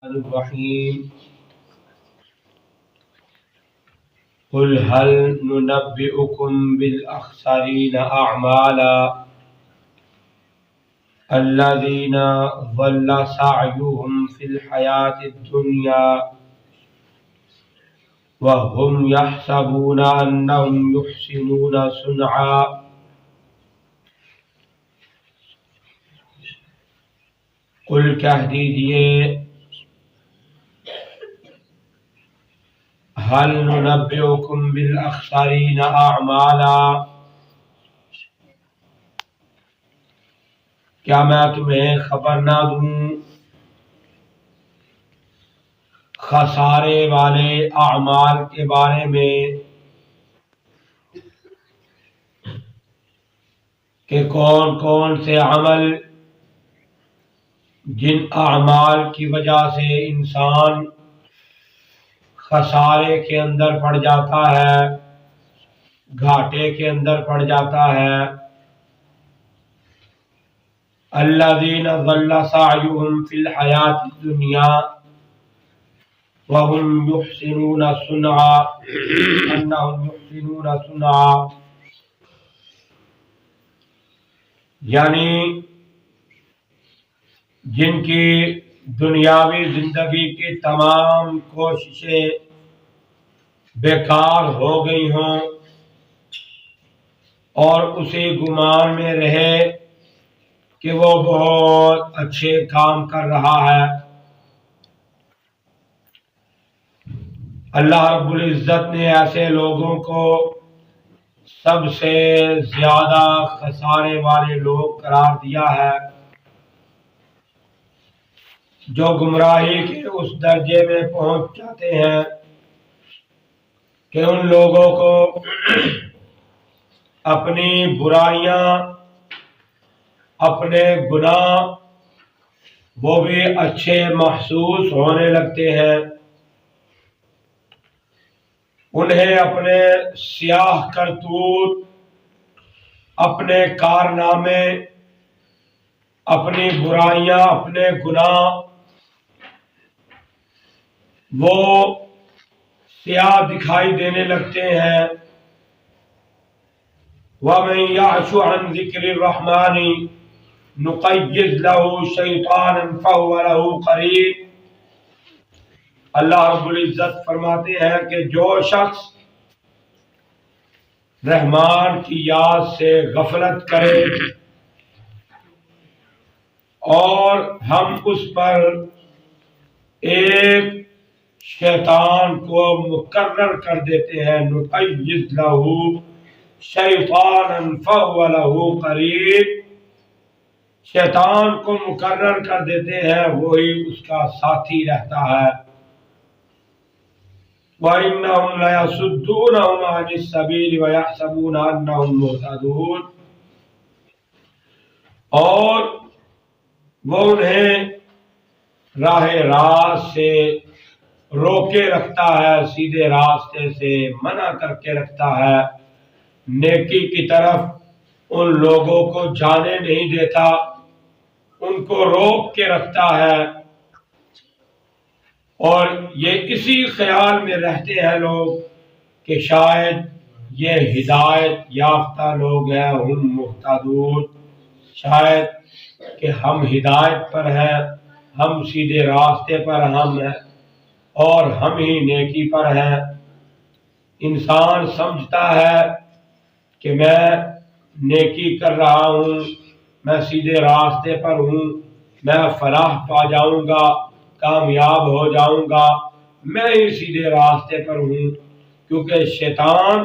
الرحيم قل هل ننبئكم بالأخسرين أعمالا الذين ضل سعيهم في الحياة الدنيا وهم يحسبون أنهم يحسنون صنعا قل کہہ دیجئے هل ننبئكم بالأخسرين أعمالا کیا میں تمہیں خبر نہ دوں خسارے والے اعمال کے بارے میں کہ کون کون سے عمل جن اعمال کی وجہ سے انسان خسارے کے اندر پڑ جاتا ہے، گھاٹے کے اندر پڑ جاتا ہے۔ الذین ضل سعیہم فی الحیاۃ الدنیا وهم یحسنون صنعا انہم یحسنون صنعا، یعنی جن کی دنیاوی زندگی کی تمام کوششیں بیکار ہو گئی ہوں اور اسی گمان میں رہے کہ وہ بہت اچھے کام کر رہا ہے۔ اللہ رب العزت نے ایسے لوگوں کو سب سے زیادہ خسارے والے لوگ قرار دیا ہے، جو گمراہی کے اس درجے میں پہنچ جاتے ہیں کہ ان لوگوں کو اپنی برائیاں، اپنے گناہ وہ بھی اچھے محسوس ہونے لگتے ہیں، انہیں اپنے سیاہ کرتوت، اپنے کارنامے، اپنی برائیاں، اپنے گناہ وہ سیاہ دکھائی دینے لگتے ہیں۔ وَمَن يَعْشُ عَن ذِكْرِ الرَّحْمَنِ نُقَيِّضْ لَهُ شَيْطَانًا فَهُوَ لَهُ قَرِينٌ۔ اللہ رب العزت فرماتے ہیں کہ جو شخص رحمان کی یاد سے غفلت کرے اور ہم اس پر ایک شیطان کو مقرر کر دیتے ہیں، نُقَيِّضْ لَهُ شَيْطَانًا فَهُوَ لَهُ قَرِينٌ، شیطان کو مقرر کر دیتے ہیں، وہی اس کا ساتھی رہتا ہے۔ وَإِنَّهُمْ لَيَصُدُّونَهُمْ عَنِ السَّبِيلِ وَيَحْسَبُونَ أَنَّهُمْ مُهْتَدُونَ، اور وہ انہیں راہ راست سے روکے رکھتا ہے، سیدھے راستے سے منع کر کے رکھتا ہے، نیکی کی طرف ان لوگوں کو جانے نہیں دیتا، ان کو روک کے رکھتا ہے، اور یہ اسی خیال میں رہتے ہیں لوگ کہ شاید یہ ہدایت یافتہ لوگ ہیں، ہم مہتدون، شاید کہ ہم ہدایت پر ہیں، ہم سیدھے راستے پر ہم ہیں اور ہم ہی نیکی پر ہیں۔ انسان سمجھتا ہے کہ میں نیکی کر رہا ہوں، میں سیدھے راستے پر ہوں، میں فلاح پا جاؤں گا، کامیاب ہو جاؤں گا، میں ہی سیدھے راستے پر ہوں، کیونکہ شیطان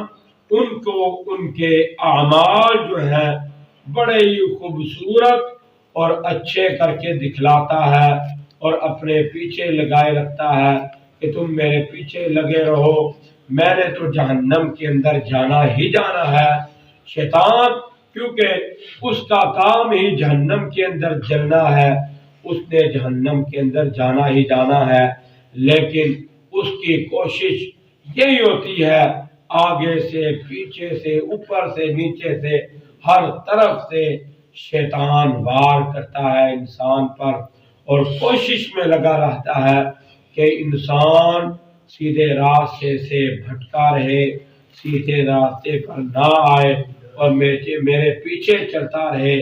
ان کو ان کے اعمال جو ہیں بڑے ہی خوبصورت اور اچھے کر کے دکھلاتا ہے اور اپنے پیچھے لگائے رکھتا ہے کہ تم میرے پیچھے لگے رہو، میں نے تو جہنم کے اندر جانا ہی جانا ہے۔ شیطان کیونکہ اس کا کام ہی جہنم کے اندر جلنا ہے، اس نے جہنم کے اندر جانا ہی جانا ہے، لیکن اس کی کوشش یہی ہوتی ہے آگے سے، پیچھے سے، اوپر سے، نیچے سے، ہر طرف سے شیطان وار کرتا ہے انسان پر اور کوشش میں لگا رہتا ہے کہ انسان سیدھے راستے سے بھٹکا رہے، سیدھے راستے پر نہ آئے اور میرے پیچھے چلتا رہے،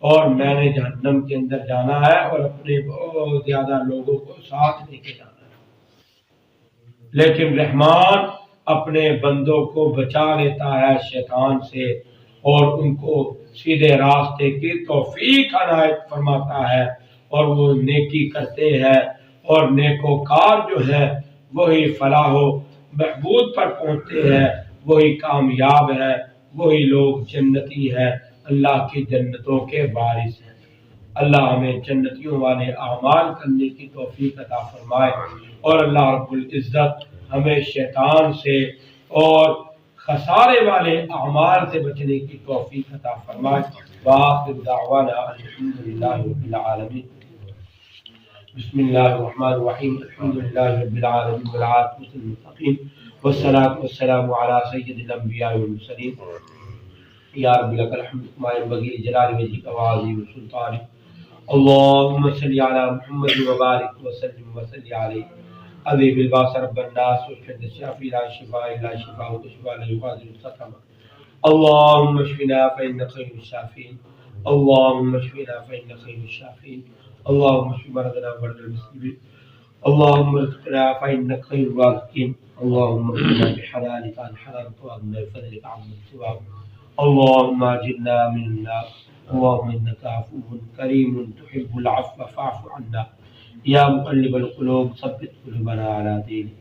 اور میں نے جہنم کے اندر جانا ہے اور اپنے بہت زیادہ لوگوں کو ساتھ لے کے جانا ہے۔ لیکن رحمان اپنے بندوں کو بچا لیتا ہے شیطان سے اور ان کو سیدھے راستے کی توفیق عنایت فرماتا ہے، اور وہ نیکی کرتے ہیں اور نیکوکار جو ہے وہی فلاح و بہبود پر پہنچتے ہیں، وہی کامیاب ہے، وہی لوگ جنتی ہیں، اللہ کی جنتوں کے وارث ہیں۔ اللہ ہمیں جنتیوں والے اعمال کرنے کی توفیق عطا فرمائے، اور اللہ رب العزت ہمیں شیطان سے اور خسارے والے اعمال سے بچنے کی توفیق عطا فرمائے۔ وآخر دعوانا الحمدللہ رب العالمین۔ بسم اللہ الرحمن الرحیم، الحمدللہ رب العالمین والعاقبۃ للمتقین والصلاۃ والسلام علی سید الانبیاء والمرسلین۔ یا رب لک الحمد کما ینبغی لجلال وجہک وعظیم سلطانک۔ اللہم صلی علی محمد وبارک وسلم وصلی علیہ اذہب الباس رب الناس واشف الشافی لا شفاء الا شفاؤک شفاء لا یغادر سقما۔ اللہم اشفنا فإنک خیر الشافین، اللہم اشفنا فإنک خیر الشافین، اللہم اشف مرضانا ومرضى المسلمین، اللہم ارزقنا فإنک خیر الرازقین، اللہم اغننا بحلالک عن حرامک واغننا بفضلک عمن سواک، اللہم اجرنا من النار، اللہم انک عفو کریم تحب العفو فاعف عنا، یا مقلب القلوب ثبت قلوبنا على دینک،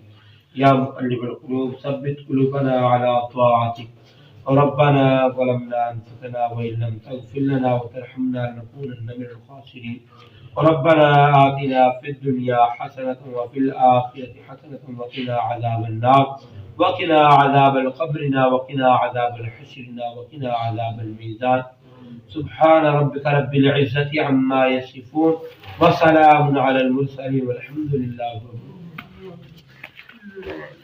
یا مقلب القلوب ثبت قلوبنا على طاعتک۔ ربنا ظلمنا انفسنا وان لم تغفر لنا وترحمنا لنكونن من الخاسرين، ربنا آتنا في الدنيا حسنة وفي الآخرة حسنة وقنا عذاب النار، وقنا عذاب القبر وقنا عذاب الحشر وقنا عذاب الميزان۔ سبحان ربك رب العزة عما يصفون وسلام على المرسلين والحمد لله رب العالمين۔